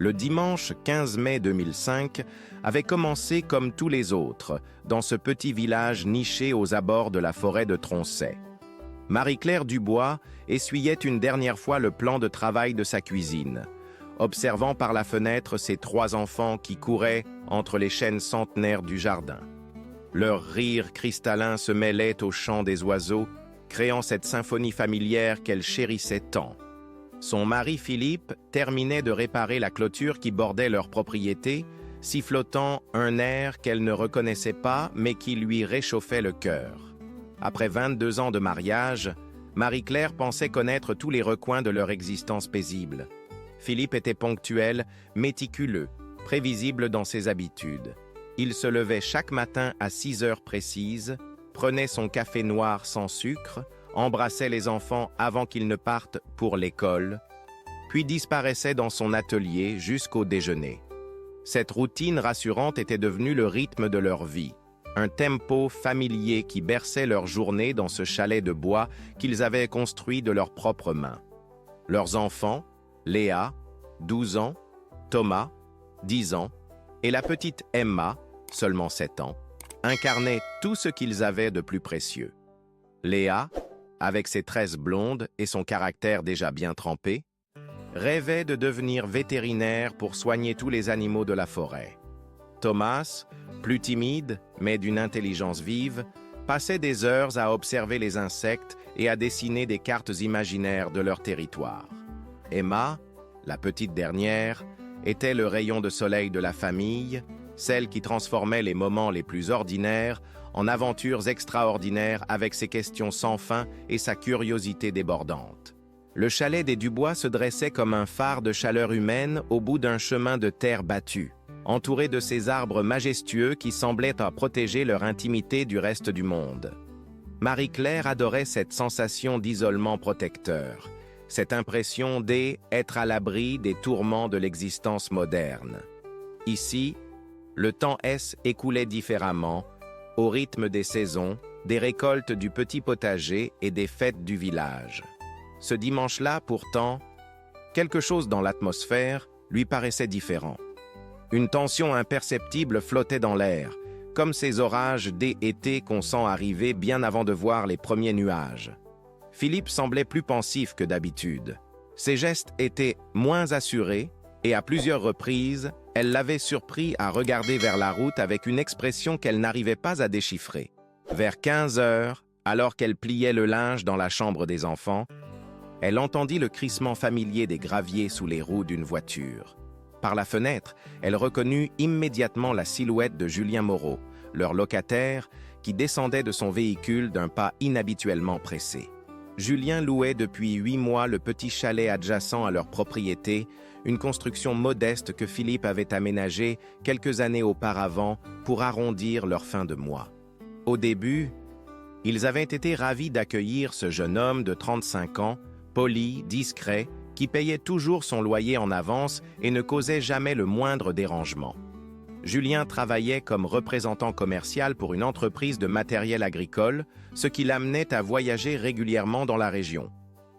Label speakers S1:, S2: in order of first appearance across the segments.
S1: Le dimanche 15 mai 2005 avait commencé comme tous les autres, dans ce petit village niché aux abords de la forêt de Troncet. Marie-Claire Dubois essuyait une dernière fois le plan de travail de sa cuisine, observant par la fenêtre ses 3 enfants qui couraient entre les chênes centenaires du jardin. Leur rire cristallin se mêlait au chant des oiseaux, créant cette symphonie familière qu'elle chérissait tant. Son mari Philippe terminait de réparer la clôture qui bordait leur propriété, sifflotant un air qu'elle ne reconnaissait pas mais qui lui réchauffait le cœur. Après 22 ans de mariage, Marie-Claire pensait connaître tous les recoins de leur existence paisible. Philippe était ponctuel, méticuleux, prévisible dans ses habitudes. Il se levait chaque matin à 6 heures précises, prenait son café noir sans sucre, embrassait les enfants avant qu'ils ne partent pour l'école, puis disparaissait dans son atelier jusqu'au déjeuner. Cette routine rassurante était devenue le rythme de leur vie, un tempo familier qui berçait leur journée dans ce chalet de bois qu'ils avaient construit de leurs propres mains. Leurs enfants, Léa, 12 ans, Thomas, 10 ans, et la petite Emma, seulement 7 ans, incarnaient tout ce qu'ils avaient de plus précieux. Léa, avec ses tresses blondes et son caractère déjà bien trempé, rêvait de devenir vétérinaire pour soigner tous les animaux de la forêt. Thomas, plus timide, mais d'une intelligence vive, passait des heures à observer les insectes et à dessiner des cartes imaginaires de leur territoire. Emma, la petite dernière, était le rayon de soleil de la famille, celle qui transformait les moments les plus ordinaires en aventures extraordinaires avec ses questions sans fin et sa curiosité débordante. Le chalet des Dubois se dressait comme un phare de chaleur humaine au bout d'un chemin de terre battue, entouré de ces arbres majestueux qui semblaient en protéger leur intimité du reste du monde. Marie-Claire adorait cette sensation d'isolement protecteur, cette impression d'être à l'abri des tourments de l'existence moderne. Ici, le temps écoulait différemment, au rythme des saisons, des récoltes du petit potager et des fêtes du village. Ce dimanche-là, pourtant, quelque chose dans l'atmosphère lui paraissait différent. Une tension imperceptible flottait dans l'air, comme ces orages d'été qu'on sent arriver bien avant de voir les premiers nuages. Philippe semblait plus pensif que d'habitude. Ses gestes étaient moins assurés, et à plusieurs reprises, elle l'avait surpris à regarder vers la route avec une expression qu'elle n'arrivait pas à déchiffrer. Vers 15 heures, alors qu'elle pliait le linge dans la chambre des enfants, elle entendit le crissement familier des graviers sous les roues d'une voiture. Par la fenêtre, elle reconnut immédiatement la silhouette de Julien Moreau, leur locataire, qui descendait de son véhicule d'un pas inhabituellement pressé. Julien louait depuis 8 mois le petit chalet adjacent à leur propriété, une construction modeste que Philippe avait aménagée quelques années auparavant pour arrondir leur fin de mois. Au début, ils avaient été ravis d'accueillir ce jeune homme de 35 ans, poli, discret, qui payait toujours son loyer en avance et ne causait jamais le moindre dérangement. Julien travaillait comme représentant commercial pour une entreprise de matériel agricole, ce qui l'amenait à voyager régulièrement dans la région.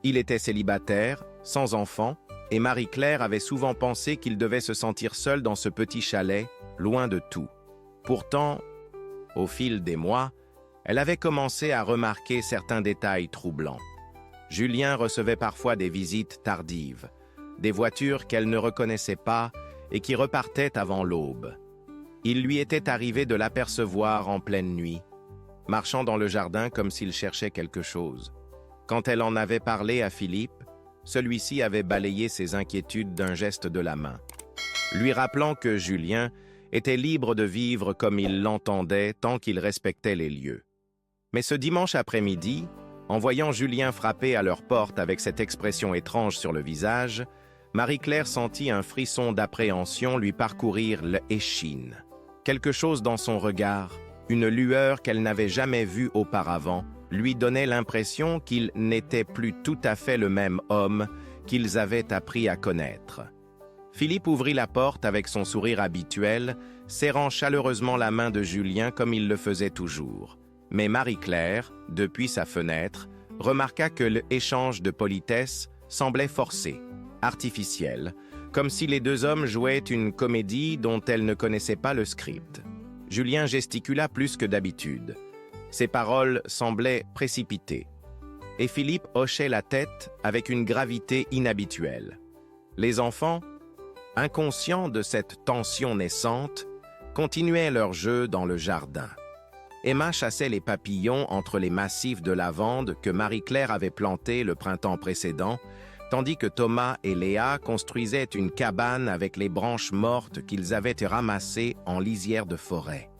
S1: Il était célibataire, sans enfant, et Marie-Claire avait souvent pensé qu'il devait se sentir seul dans ce petit chalet, loin de tout. Pourtant, au fil des mois, elle avait commencé à remarquer certains détails troublants. Julien recevait parfois des visites tardives, des voitures qu'elle ne reconnaissait pas et qui repartaient avant l'aube. Il lui était arrivé de l'apercevoir en pleine nuit, marchant dans le jardin comme s'il cherchait quelque chose. Quand elle en avait parlé à Philippe, celui-ci avait balayé ses inquiétudes d'un geste de la main, lui rappelant que Julien était libre de vivre comme il l'entendait tant qu'il respectait les lieux. Mais ce dimanche après-midi, en voyant Julien frapper à leur porte avec cette expression étrange sur le visage, Marie-Claire sentit un frisson d'appréhension lui parcourir l'échine. Quelque chose dans son regard, une lueur qu'elle n'avait jamais vue auparavant, lui donnait l'impression qu'il n'était plus tout à fait le même homme qu'ils avaient appris à connaître. Philippe ouvrit la porte avec son sourire habituel, serrant chaleureusement la main de Julien comme il le faisait toujours. Mais Marie-Claire, depuis sa fenêtre, remarqua que l'échange de politesse semblait forcé, artificiel, comme si les deux hommes jouaient une comédie dont elle ne connaissait pas le script. Julien gesticula plus que d'habitude. Ses paroles semblaient précipitées. Et Philippe hochait la tête avec une gravité inhabituelle. Les enfants, inconscients de cette tension naissante, continuaient leur jeu dans le jardin. Emma chassait les papillons entre les massifs de lavande que Marie-Claire avait plantés le printemps précédent, tandis que Thomas et Léa construisaient une cabane avec les branches mortes qu'ils avaient ramassées en lisière de forêt.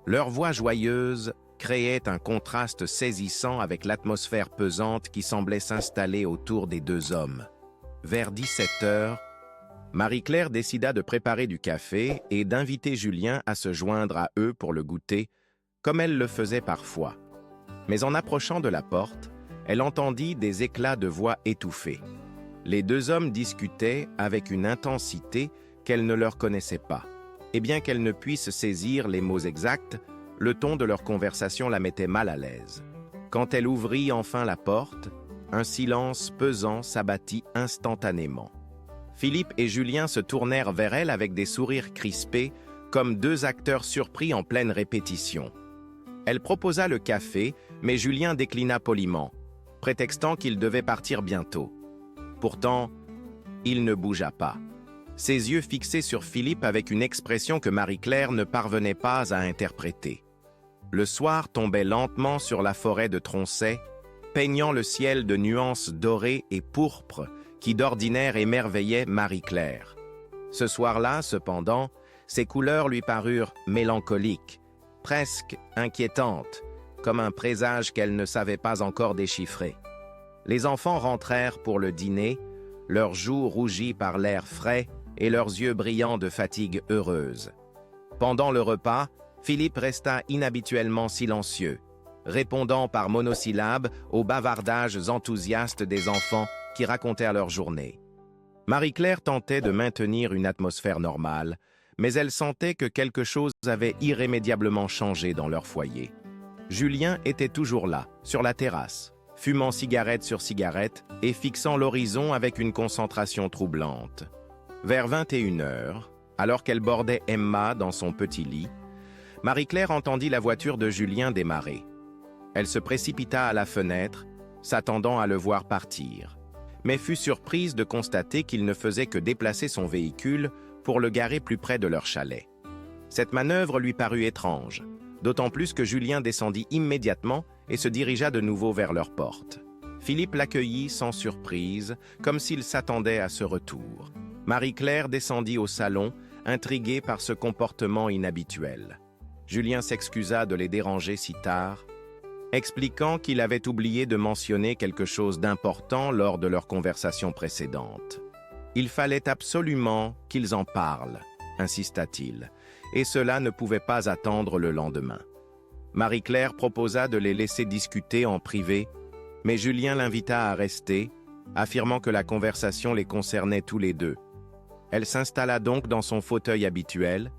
S1: Leur voix joyeuse créait un contraste saisissant avec l'atmosphère pesante qui semblait s'installer autour des deux hommes. Vers 17 heures, Marie-Claire décida de préparer du café et d'inviter Julien à se joindre à eux pour le goûter, comme elle le faisait parfois. Mais en approchant de la porte, elle entendit des éclats de voix étouffés. Les deux hommes discutaient avec une intensité qu'elle ne leur connaissait pas. Et bien qu'elle ne puisse saisir les mots exacts, le ton de leur conversation la mettait mal à l'aise. Quand elle ouvrit enfin la porte, un silence pesant s'abattit instantanément. Philippe et Julien se tournèrent vers elle avec des sourires crispés, comme deux acteurs surpris en pleine répétition. Elle proposa le café, mais Julien déclina poliment, prétextant qu'il devait partir bientôt. Pourtant, il ne bougea pas, ses yeux fixés sur Philippe avec une expression que Marie-Claire ne parvenait pas à interpréter. Le soir tombait lentement sur la forêt de Troncet, peignant le ciel de nuances dorées et pourpres qui d'ordinaire émerveillaient Marie-Claire. Ce soir-là, cependant, ces couleurs lui parurent mélancoliques, presque inquiétantes, comme un présage qu'elle ne savait pas encore déchiffrer. Les enfants rentrèrent pour le dîner, leurs joues rougies par l'air frais et leurs yeux brillants de fatigue heureuse. Pendant le repas, Philippe resta inhabituellement silencieux, répondant par monosyllabes aux bavardages enthousiastes des enfants qui racontèrent leur journée. Marie-Claire tentait de maintenir une atmosphère normale, mais elle sentait que quelque chose avait irrémédiablement changé dans leur foyer. Julien était toujours là, sur la terrasse, fumant cigarette sur cigarette et fixant l'horizon avec une concentration troublante. Vers 21 heures, alors qu'elle bordait Emma dans son petit lit, Marie-Claire entendit la voiture de Julien démarrer. Elle se précipita à la fenêtre, s'attendant à le voir partir, mais fut surprise de constater qu'il ne faisait que déplacer son véhicule pour le garer plus près de leur chalet. Cette manœuvre lui parut étrange, d'autant plus que Julien descendit immédiatement et se dirigea de nouveau vers leur porte. Philippe l'accueillit sans surprise, comme s'il s'attendait à ce retour. Marie-Claire descendit au salon, intriguée par ce comportement inhabituel. Julien s'excusa de les déranger si tard, expliquant qu'il avait oublié de mentionner quelque chose d'important lors de leur conversation précédente. Il fallait absolument qu'ils en parlent, insista-t-il, et cela ne pouvait pas attendre le lendemain. Marie-Claire proposa de les laisser discuter en privé, mais Julien l'invita à rester, affirmant que la conversation les concernait tous les deux. Elle s'installa donc dans son fauteuil habituel,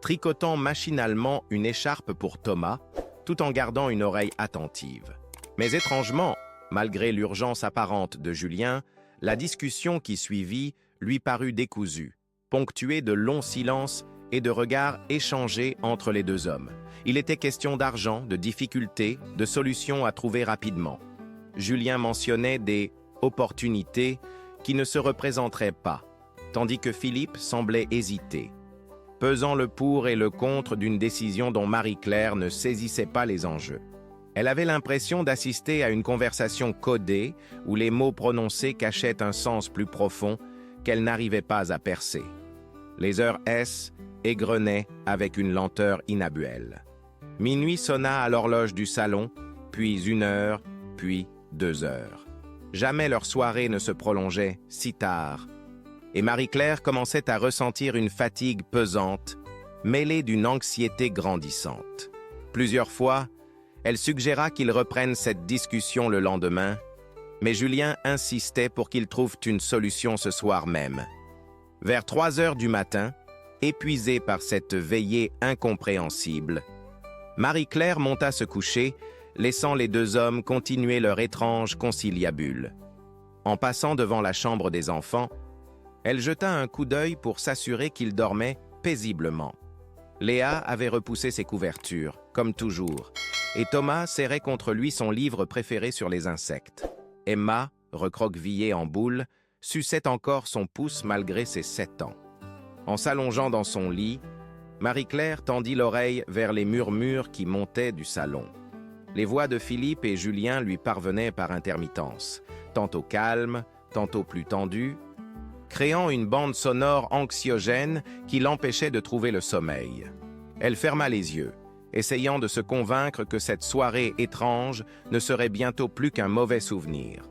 S1: tricotant machinalement une écharpe pour Thomas, tout en gardant une oreille attentive. Mais étrangement, malgré l'urgence apparente de Julien, la discussion qui suivit lui parut décousue, ponctuée de longs silences et de regards échangés entre les deux hommes. Il était question d'argent, de difficultés, de solutions à trouver rapidement. Julien mentionnait des « opportunités » qui ne se représenteraient pas, tandis que Philippe semblait hésiter, pesant le pour et le contre d'une décision dont Marie-Claire ne saisissait pas les enjeux. Elle avait l'impression d'assister à une conversation codée où les mots prononcés cachaient un sens plus profond qu'elle n'arrivait pas à percer. Les heures égrenaient avec une lenteur inhabituelle. Minuit sonna à l'horloge du salon, puis 1 heure, puis 2 heures. Jamais leur soirée ne se prolongeait si tard, et Marie-Claire commençait à ressentir une fatigue pesante, mêlée d'une anxiété grandissante. Plusieurs fois, elle suggéra qu'ils reprennent cette discussion le lendemain, mais Julien insistait pour qu'ils trouvent une solution ce soir même. Vers 3 heures du matin, épuisée par cette veillée incompréhensible, Marie-Claire monta se coucher, laissant les deux hommes continuer leur étrange conciliabule. En passant devant la chambre des enfants, Elle jeta un coup d'œil pour s'assurer qu'il dormait paisiblement. Léa avait repoussé ses couvertures, comme toujours, et Thomas serrait contre lui son livre préféré sur les insectes. Emma, recroquevillée en boule, suçait encore son pouce malgré ses 7 ans. En s'allongeant dans son lit, Marie-Claire tendit l'oreille vers les murmures qui montaient du salon. Les voix de Philippe et Julien lui parvenaient par intermittence, tantôt calmes, tantôt plus tendues, créant une bande sonore anxiogène qui l'empêchait de trouver le sommeil. Elle ferma les yeux, essayant de se convaincre que cette soirée étrange ne serait bientôt plus qu'un mauvais souvenir.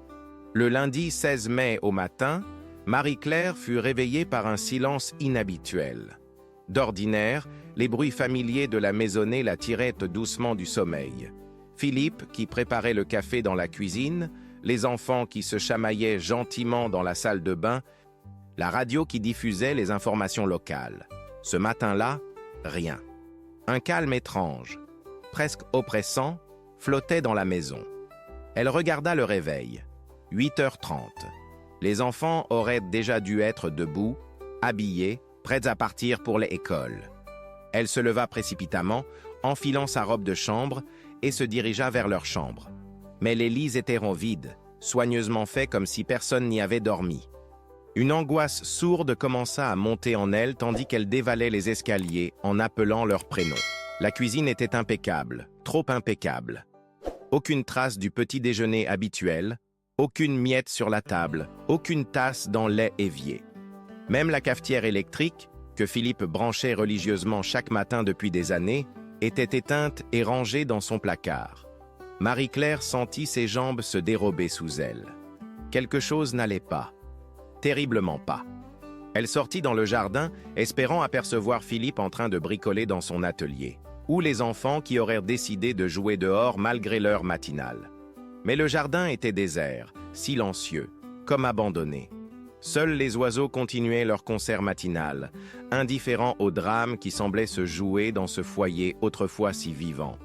S1: Le lundi 16 mai au matin, Marie-Claire fut réveillée par un silence inhabituel. D'ordinaire, les bruits familiers de la maisonnée la tiraient doucement du sommeil. Philippe, qui préparait le café dans la cuisine, les enfants qui se chamaillaient gentiment dans la salle de bain, la radio qui diffusait les informations locales. Ce matin-là, rien. Un calme étrange, presque oppressant, flottait dans la maison. Elle regarda le réveil. 8h30. Les enfants auraient déjà dû être debout, habillés, prêts à partir pour l'école. Elle se leva précipitamment, enfilant sa robe de chambre, et se dirigea vers leur chambre. Mais les lits étaient vides, soigneusement faits comme si personne n'y avait dormi. Une angoisse sourde commença à monter en elle tandis qu'elle dévalait les escaliers en appelant leurs prénoms. La cuisine était impeccable, trop impeccable. Aucune trace du petit déjeuner habituel, aucune miette sur la table, aucune tasse dans lait évier. Même la cafetière électrique, que Philippe branchait religieusement chaque matin depuis des années, était éteinte et rangée dans son placard. Marie-Claire sentit ses jambes se dérober sous elle. Quelque chose n'allait pas. Terriblement pas. Elle sortit dans le jardin, espérant apercevoir Philippe en train de bricoler dans son atelier, ou les enfants qui auraient décidé de jouer dehors malgré l'heure matinale. Mais le jardin était désert, silencieux, comme abandonné. Seuls les oiseaux continuaient leur concert matinal, indifférents au drame qui semblait se jouer dans ce foyer autrefois si vivant.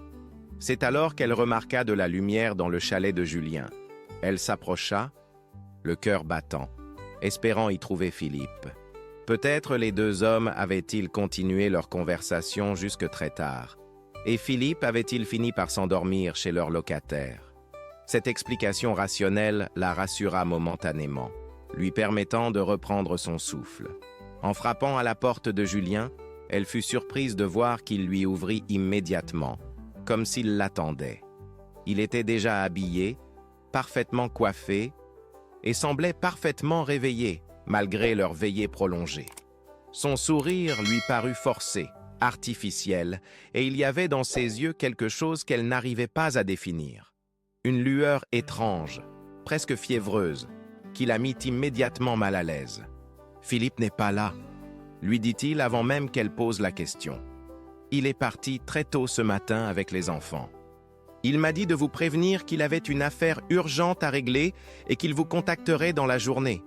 S1: C'est alors qu'elle remarqua de la lumière dans le chalet de Julien. Elle s'approcha, le cœur battant, espérant y trouver Philippe. Peut-être les deux hommes avaient-ils continué leur conversation jusque très tard, et Philippe avait-il fini par s'endormir chez leur locataire. Cette explication rationnelle la rassura momentanément, lui permettant de reprendre son souffle. En frappant à la porte de Julien, elle fut surprise de voir qu'il lui ouvrit immédiatement, comme s'il l'attendait. Il était déjà habillé, parfaitement coiffé, et semblait parfaitement réveillé, malgré leur veillée prolongée. Son sourire lui parut forcé, artificiel, et il y avait dans ses yeux quelque chose qu'elle n'arrivait pas à définir. Une lueur étrange, presque fiévreuse, qui la mit immédiatement mal à l'aise. « Philippe n'est pas là », lui dit-il avant même qu'elle pose la question. « Il est parti très tôt ce matin avec les enfants. Il m'a dit de vous prévenir qu'il avait une affaire urgente à régler et qu'il vous contacterait dans la journée. »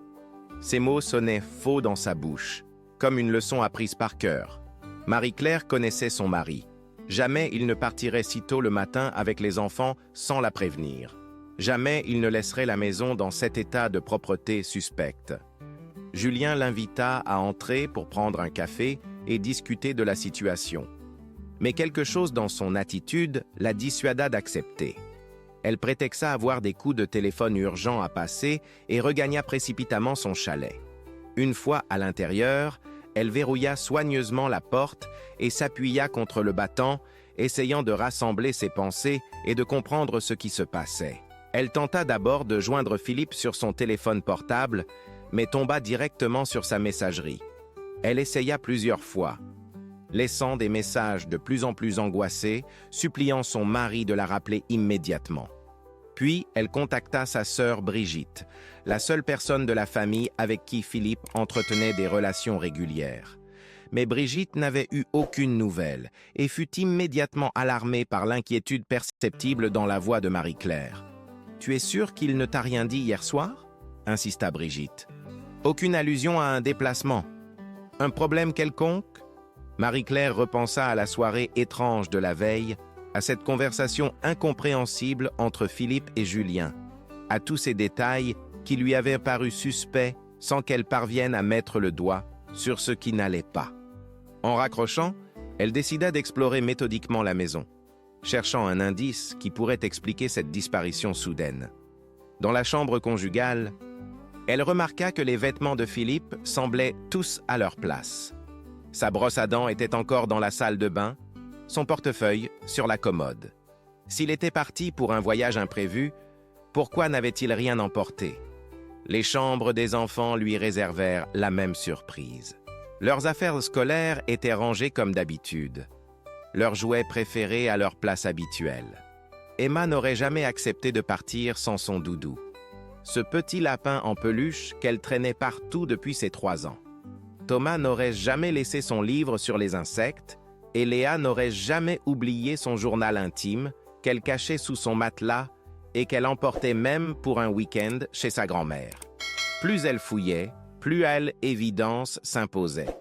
S1: Ces mots sonnaient faux dans sa bouche, comme une leçon apprise par cœur. Marie-Claire connaissait son mari. Jamais il ne partirait si tôt le matin avec les enfants sans la prévenir. Jamais il ne laisserait la maison dans cet état de propreté suspecte. Julien l'invita à entrer pour prendre un café et discuter de la situation. Mais quelque chose dans son attitude la dissuada d'accepter. Elle prétexa avoir des coups de téléphone urgents à passer et regagna précipitamment son chalet. Une fois à l'intérieur, elle verrouilla soigneusement la porte et s'appuya contre le battant, essayant de rassembler ses pensées et de comprendre ce qui se passait. Elle tenta d'abord de joindre Philippe sur son téléphone portable, mais tomba directement sur sa messagerie. Elle essaya plusieurs fois, laissant des messages de plus en plus angoissés, suppliant son mari de la rappeler immédiatement. Puis, elle contacta sa sœur Brigitte, la seule personne de la famille avec qui Philippe entretenait des relations régulières. Mais Brigitte n'avait eu aucune nouvelle et fut immédiatement alarmée par l'inquiétude perceptible dans la voix de Marie-Claire. « Tu es sûre qu'il ne t'a rien dit hier soir ?» insista Brigitte. « Aucune allusion à un déplacement. Un problème quelconque ?» Marie-Claire repensa à la soirée étrange de la veille, à cette conversation incompréhensible entre Philippe et Julien, à tous ces détails qui lui avaient paru suspects sans qu'elle parvienne à mettre le doigt sur ce qui n'allait pas. En raccrochant, elle décida d'explorer méthodiquement la maison, cherchant un indice qui pourrait expliquer cette disparition soudaine. Dans la chambre conjugale, elle remarqua que les vêtements de Philippe semblaient tous à leur place. Sa brosse à dents était encore dans la salle de bain, son portefeuille sur la commode. S'il était parti pour un voyage imprévu, pourquoi n'avait-il rien emporté? Les chambres des enfants lui réservèrent la même surprise. Leurs affaires scolaires étaient rangées comme d'habitude, leurs jouets préférés à leur place habituelle. Emma n'aurait jamais accepté de partir sans son doudou, ce petit lapin en peluche qu'elle traînait partout depuis ses 3 ans. Thomas n'aurait jamais laissé son livre sur les insectes et Léa n'aurait jamais oublié son journal intime qu'elle cachait sous son matelas et qu'elle emportait même pour un week-end chez sa grand-mère. Plus elle fouillait, plus elle, évidence, s'imposait.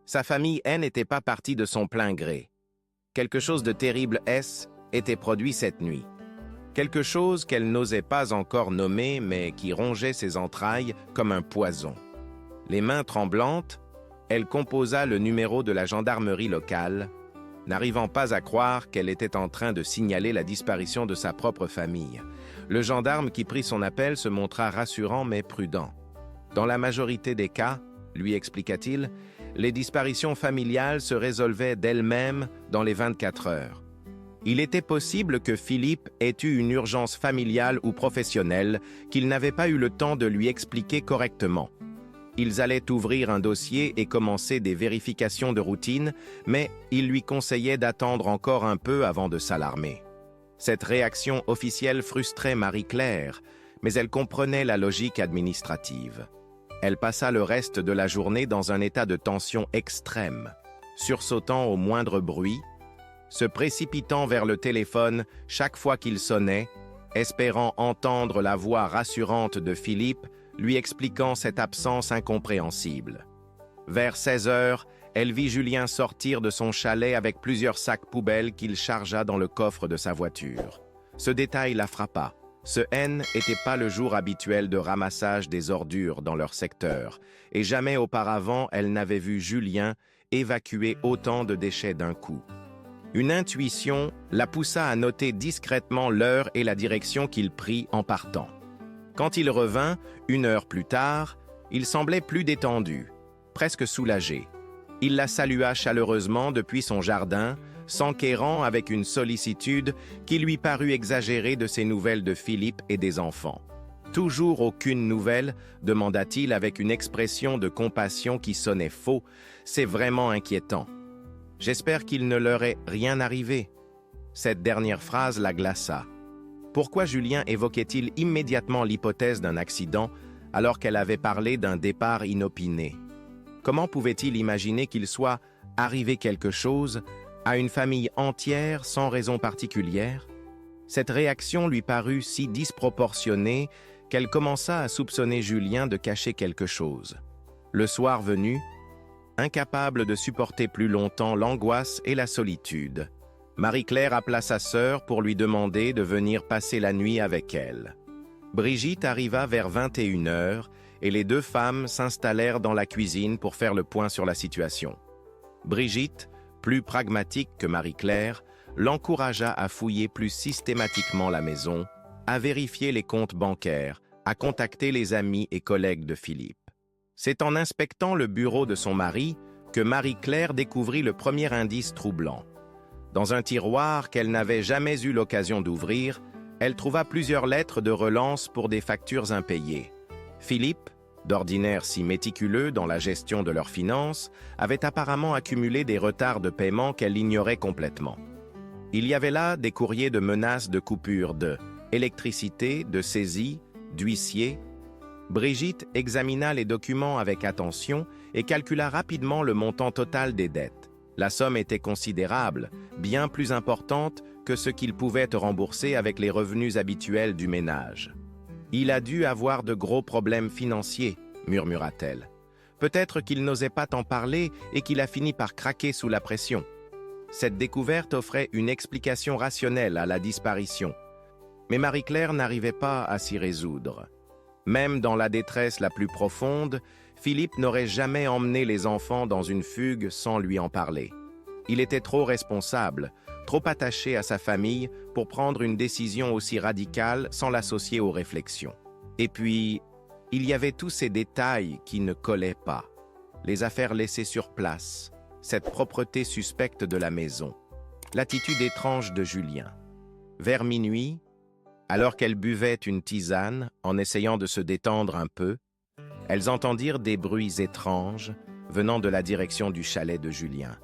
S1: Sa famille, elle, n'était pas partie de son plein gré. Quelque chose de terrible, était produit cette nuit. Quelque chose qu'elle n'osait pas encore nommer, mais qui rongeait ses entrailles comme un poison. Les mains tremblantes, elle composa le numéro de la gendarmerie locale, n'arrivant pas à croire qu'elle était en train de signaler la disparition de sa propre famille. Le gendarme qui prit son appel se montra rassurant mais prudent. Dans la majorité des cas, lui expliqua-t-il, les disparitions familiales se résolvaient d'elles-mêmes dans les 24 heures. Il était possible que Philippe ait eu une urgence familiale ou professionnelle qu'il n'avait pas eu le temps de lui expliquer correctement. Ils allaient ouvrir un dossier et commencer des vérifications de routine, mais il lui conseillait d'attendre encore un peu avant de s'alarmer. Cette réaction officielle frustrait Marie-Claire, mais elle comprenait la logique administrative. Elle passa le reste de la journée dans un état de tension extrême, sursautant au moindre bruit, se précipitant vers le téléphone chaque fois qu'il sonnait, espérant entendre la voix rassurante de Philippe lui expliquant cette absence incompréhensible. Vers 16 heures, elle vit Julien sortir de son chalet avec plusieurs sacs poubelles qu'il chargea dans le coffre de sa voiture. Ce détail la frappa. Ce N n'était pas le jour habituel de ramassage des ordures dans leur secteur, et jamais auparavant elle n'avait vu Julien évacuer autant de déchets d'un coup. Une intuition la poussa à noter discrètement l'heure et la direction qu'il prit en partant. Quand il revint, 1 heure plus tard, il semblait plus détendu, presque soulagé. Il la salua chaleureusement depuis son jardin, s'enquérant avec une sollicitude qui lui parut exagérée de ses nouvelles de Philippe et des enfants. « Toujours aucune nouvelle ?» demanda-t-il avec une expression de compassion qui sonnait faux. « C'est vraiment inquiétant. J'espère qu'il ne leur est rien arrivé. » Cette dernière phrase la glaça. Pourquoi Julien évoquait-il immédiatement l'hypothèse d'un accident alors qu'elle avait parlé d'un départ inopiné? Comment pouvait-il imaginer qu'il soit arrivé quelque chose à une famille entière sans raison particulière? Cette réaction lui parut si disproportionnée qu'elle commença à soupçonner Julien de cacher quelque chose. Le soir venu, incapable de supporter plus longtemps l'angoisse et la solitude, Marie-Claire appela sa sœur pour lui demander de venir passer la nuit avec elle. Brigitte arriva vers 21 heures et les 2 femmes s'installèrent dans la cuisine pour faire le point sur la situation. Brigitte, plus pragmatique que Marie-Claire, l'encouragea à fouiller plus systématiquement la maison, à vérifier les comptes bancaires, à contacter les amis et collègues de Philippe. C'est en inspectant le bureau de son mari que Marie-Claire découvrit le premier indice troublant. Dans un tiroir qu'elle n'avait jamais eu l'occasion d'ouvrir, elle trouva plusieurs lettres de relance pour des factures impayées. Philippe, d'ordinaire si méticuleux dans la gestion de leurs finances, avait apparemment accumulé des retards de paiement qu'elle ignorait complètement. Il y avait là des courriers de menaces de coupure d'électricité, de saisie, d'huissier. Brigitte examina les documents avec attention et calcula rapidement le montant total des dettes. La somme était considérable, bien plus importante que ce qu'il pouvait rembourser avec les revenus habituels du ménage. « Il a dû avoir de gros problèmes financiers », murmura-t-elle. « Peut-être qu'il n'osait pas t'en parler et qu'il a fini par craquer sous la pression. » Cette découverte offrait une explication rationnelle à la disparition. Mais Marie-Claire n'arrivait pas à s'y résoudre. Même dans la détresse la plus profonde, Philippe n'aurait jamais emmené les enfants dans une fugue sans lui en parler. Il était trop responsable, trop attaché à sa famille pour prendre une décision aussi radicale sans l'associer aux réflexions. Et puis, il y avait tous ces détails qui ne collaient pas. Les affaires laissées sur place, cette propreté suspecte de la maison, l'attitude étrange de Julien. Vers minuit, alors qu'elles buvaient une tisane en essayant de se détendre un peu, elles entendirent des bruits étranges venant de la direction du chalet de Julien.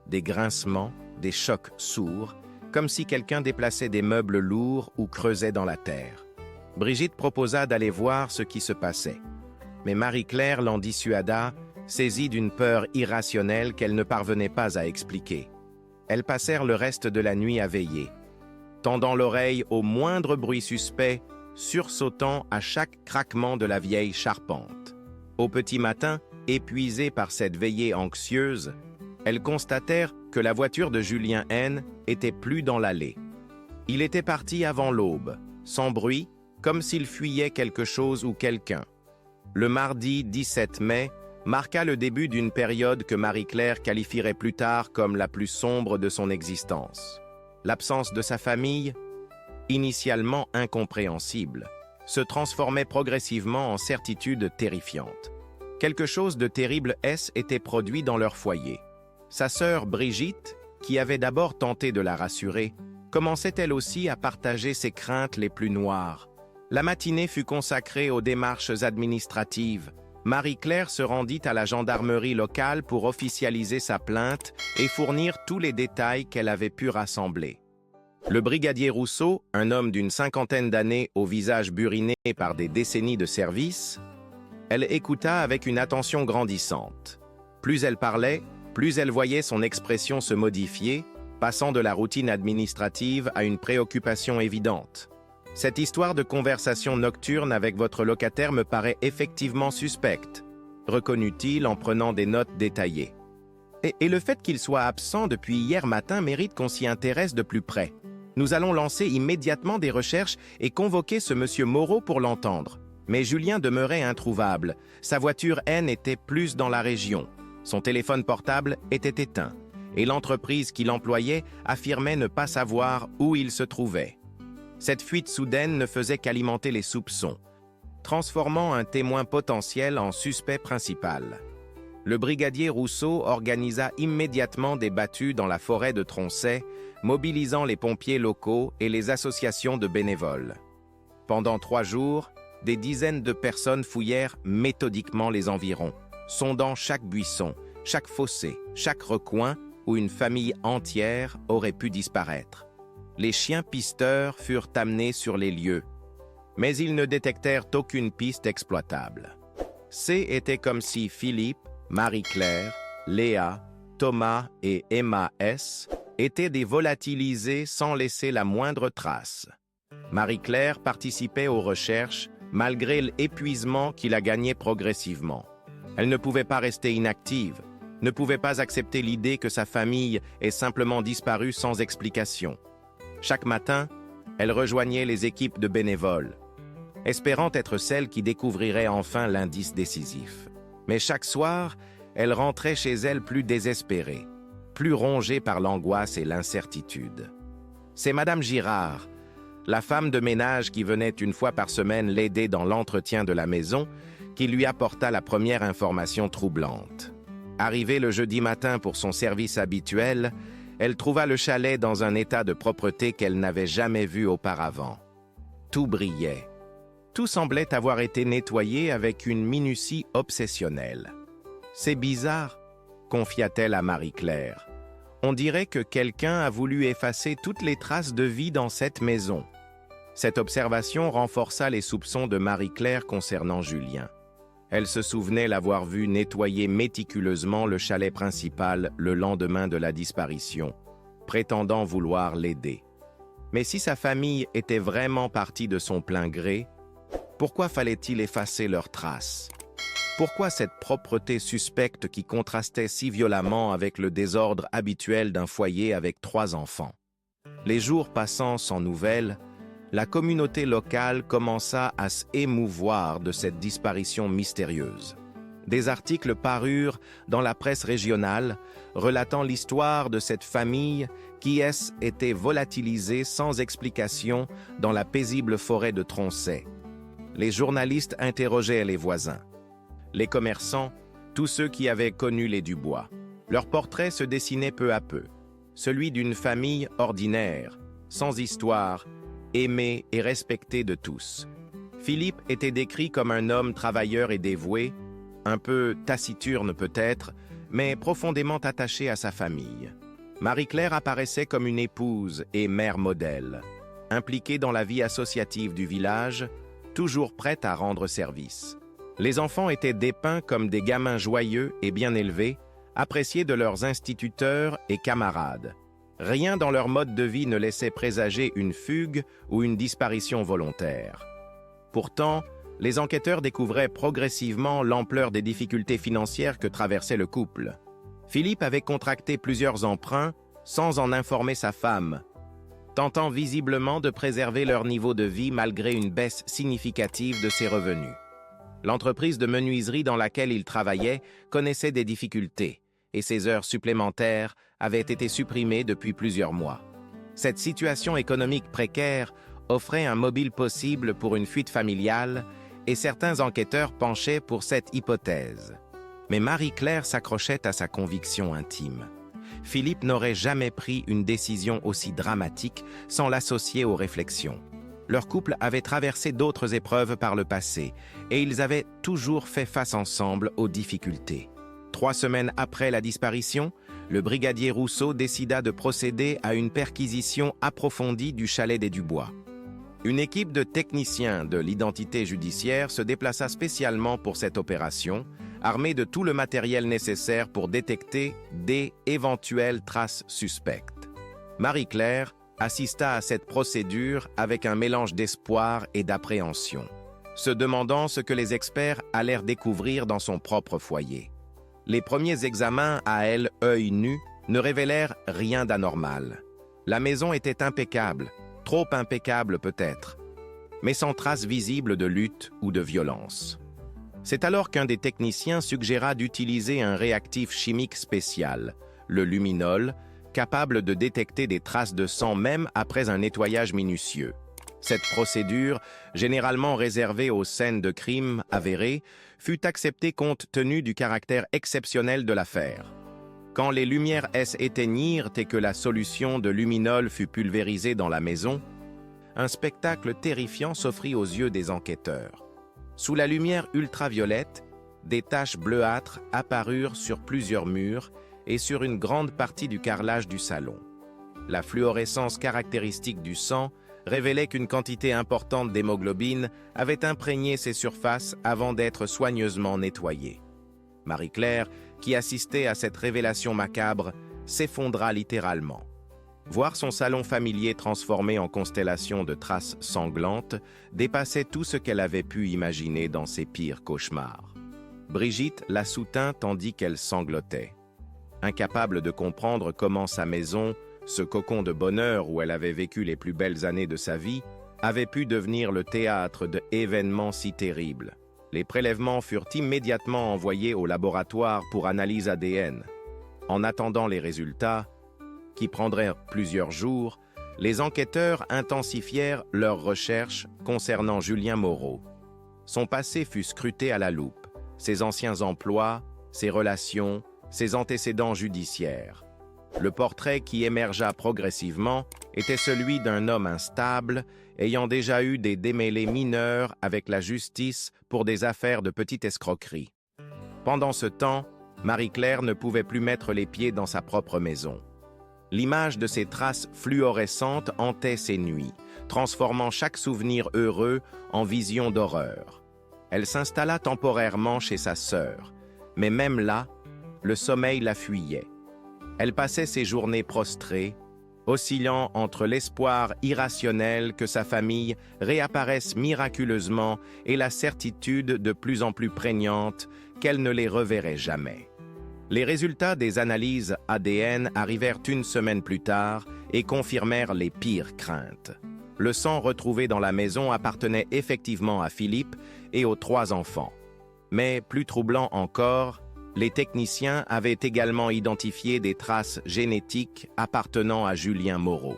S1: Des grincements, des chocs sourds, comme si quelqu'un déplaçait des meubles lourds ou creusait dans la terre. Brigitte proposa d'aller voir ce qui se passait. Mais Marie-Claire l'en dissuada, saisie d'une peur irrationnelle qu'elle ne parvenait pas à expliquer. Elles passèrent le reste de la nuit à veiller, tendant l'oreille au moindre bruit suspect, sursautant à chaque craquement de la vieille charpente. Au petit matin, épuisées par cette veillée anxieuse, elles constatèrent que la voiture de Julien N était plus dans l'allée. Il était parti avant l'aube, sans bruit, comme s'il fuyait quelque chose ou quelqu'un. Le mardi 17 mai marqua le début d'une période que Marie-Claire qualifierait plus tard comme la plus sombre de son existence. L'absence de sa famille, initialement incompréhensible, se transformait progressivement en certitude terrifiante. Quelque chose de terrible était produit dans leur foyer. Sa sœur Brigitte, qui avait d'abord tenté de la rassurer, commençait elle aussi à partager ses craintes les plus noires. La matinée fut consacrée aux démarches administratives. Marie-Claire se rendit à la gendarmerie locale pour officialiser sa plainte et fournir tous les détails qu'elle avait pu rassembler. Le brigadier Rousseau, un homme d'une cinquantaine d'années au visage buriné par des décennies de service, elle écouta avec une attention grandissante. Plus elle parlait, plus elle voyait son expression se modifier, passant de la routine administrative à une préoccupation évidente. « Cette histoire de conversation nocturne avec votre locataire me paraît effectivement suspecte », reconnut-il en prenant des notes détaillées. Et le fait qu'il soit absent depuis hier matin mérite qu'on s'y intéresse de plus près. Nous allons lancer immédiatement des recherches et convoquer ce monsieur Moreau pour l'entendre. Mais Julien demeurait introuvable. Sa voiture N était plus dans la région. Son téléphone portable était éteint. Et l'entreprise qui l'employait affirmait ne pas savoir où il se trouvait. Cette fuite soudaine ne faisait qu'alimenter les soupçons, transformant un témoin potentiel en suspect principal. Le brigadier Rousseau organisa immédiatement des battues dans la forêt de Troncet, mobilisant les pompiers locaux et les associations de bénévoles. Pendant 3 jours, des dizaines de personnes fouillèrent méthodiquement les environs, sondant chaque buisson, chaque fossé, chaque recoin où une famille entière aurait pu disparaître. Les chiens pisteurs furent amenés sur les lieux, mais ils ne détectèrent aucune piste exploitable. Était comme si Philippe, Marie-Claire, Léa, Thomas et Emma S. étaient des volatilisés sans laisser la moindre trace. Marie-Claire participait aux recherches malgré l'épuisement qui la gagnait progressivement. Elle ne pouvait pas rester inactive, ne pouvait pas accepter l'idée que sa famille ait simplement disparu sans explication. Chaque matin, elle rejoignait les équipes de bénévoles, espérant être celle qui découvrirait enfin l'indice décisif. Mais chaque soir, elle rentrait chez elle plus désespérée, plus rongée par l'angoisse et l'incertitude. C'est Madame Girard, la femme de ménage qui venait une fois par semaine l'aider dans l'entretien de la maison, qui lui apporta la première information troublante. Arrivée le jeudi matin pour son service habituel, elle trouva le chalet dans un état de propreté qu'elle n'avait jamais vu auparavant. Tout brillait. Tout semblait avoir été nettoyé avec une minutie obsessionnelle. « C'est bizarre », confia-t-elle à Marie-Claire. « On dirait que quelqu'un a voulu effacer toutes les traces de vie dans cette maison. » Cette observation renforça les soupçons de Marie-Claire concernant Julien. Elle se souvenait l'avoir vu nettoyer méticuleusement le chalet principal le lendemain de la disparition, prétendant vouloir l'aider. Mais si sa famille était vraiment partie de son plein gré, pourquoi fallait-il effacer leurs traces? Pourquoi cette propreté suspecte qui contrastait si violemment avec le désordre habituel d'un foyer avec 3 enfants? Les jours passant sans nouvelles, la communauté locale commença à s'émouvoir de cette disparition mystérieuse. Des articles parurent dans la presse régionale relatant l'histoire de cette famille qui était volatilisée sans explication dans la paisible forêt de Troncey. Les journalistes interrogeaient les voisins, les commerçants, tous ceux qui avaient connu les Dubois. Leur portrait se dessinait peu à peu, celui d'une famille ordinaire, sans histoire, aimée et respectée de tous. Philippe était décrit comme un homme travailleur et dévoué, un peu taciturne peut-être, mais profondément attaché à sa famille. Marie-Claire apparaissait comme une épouse et mère modèle, impliquée dans la vie associative du village, toujours prête à rendre service. Les enfants étaient dépeints comme des gamins joyeux et bien élevés, appréciés de leurs instituteurs et camarades. Rien dans leur mode de vie ne laissait présager une fugue ou une disparition volontaire. Pourtant, les enquêteurs découvraient progressivement l'ampleur des difficultés financières que traversait le couple. Philippe avait contracté plusieurs emprunts sans en informer sa femme, tentant visiblement de préserver leur niveau de vie malgré une baisse significative de ses revenus. L'entreprise de menuiserie dans laquelle il travaillait connaissait des difficultés et ses heures supplémentaires avaient été supprimées depuis plusieurs mois. Cette situation économique précaire offrait un mobile possible pour une fuite familiale et certains enquêteurs penchaient pour cette hypothèse. Mais Marie-Claire s'accrochait à sa conviction intime. Philippe n'aurait jamais pris une décision aussi dramatique sans l'associer aux réflexions. Leur couple avait traversé d'autres épreuves par le passé et ils avaient toujours fait face ensemble aux difficultés. 3 semaines après la disparition, le brigadier Rousseau décida de procéder à une perquisition approfondie du chalet des Dubois. Une équipe de techniciens de l'identité judiciaire se déplaça spécialement pour cette opération, armée de tout le matériel nécessaire pour détecter des éventuelles traces suspectes. Marie-Claire assista à cette procédure avec un mélange d'espoir et d'appréhension, se demandant ce que les experts allèrent découvrir dans son propre foyer. Les premiers examens à œil nu ne révélèrent rien d'anormal. La maison était impeccable, trop impeccable peut-être, mais sans trace visible de lutte ou de violence. C'est alors qu'un des techniciens suggéra d'utiliser un réactif chimique spécial, le luminol, capable de détecter des traces de sang même après un nettoyage minutieux. Cette procédure, généralement réservée aux scènes de crime avérées, fut acceptée compte tenu du caractère exceptionnel de l'affaire. Quand les lumières s'éteignirent et que la solution de luminol fut pulvérisée dans la maison, un spectacle terrifiant s'offrit aux yeux des enquêteurs. Sous la lumière ultraviolette, des taches bleuâtres apparurent sur plusieurs murs et sur une grande partie du carrelage du salon. La fluorescence caractéristique du sang révélait qu'une quantité importante d'hémoglobine avait imprégné ces surfaces avant d'être soigneusement nettoyée. Marie-Claire, qui assistait à cette révélation macabre, s'effondra littéralement. Voir son salon familier transformé en constellation de traces sanglantes dépassait tout ce qu'elle avait pu imaginer dans ses pires cauchemars. Brigitte la soutint tandis qu'elle sanglotait. Incapable de comprendre comment sa maison, ce cocon de bonheur où elle avait vécu les plus belles années de sa vie, avait pu devenir le théâtre d'événements si terribles. Les prélèvements furent immédiatement envoyés au laboratoire pour analyse ADN. En attendant les résultats, qui prendraient plusieurs jours, les enquêteurs intensifièrent leurs recherches concernant Julien Moreau. Son passé fut scruté à la loupe, ses anciens emplois, ses relations, ses antécédents judiciaires. Le portrait qui émergea progressivement était celui d'un homme instable, ayant déjà eu des démêlés mineurs avec la justice pour des affaires de petite escroquerie. Pendant ce temps, Marie-Claire ne pouvait plus mettre les pieds dans sa propre maison. L'image de ces traces fluorescentes hantait ses nuits, transformant chaque souvenir heureux en vision d'horreur. Elle s'installa temporairement chez sa sœur, mais même là, le sommeil la fuyait. Elle passait ses journées prostrée, oscillant entre l'espoir irrationnel que sa famille réapparaisse miraculeusement et la certitude de plus en plus prégnante qu'elle ne les reverrait jamais. Les résultats des analyses ADN arrivèrent une semaine plus tard et confirmèrent les pires craintes. Le sang retrouvé dans la maison appartenait effectivement à Philippe et aux 3 enfants. Mais, plus troublant encore, les techniciens avaient également identifié des traces génétiques appartenant à Julien Moreau.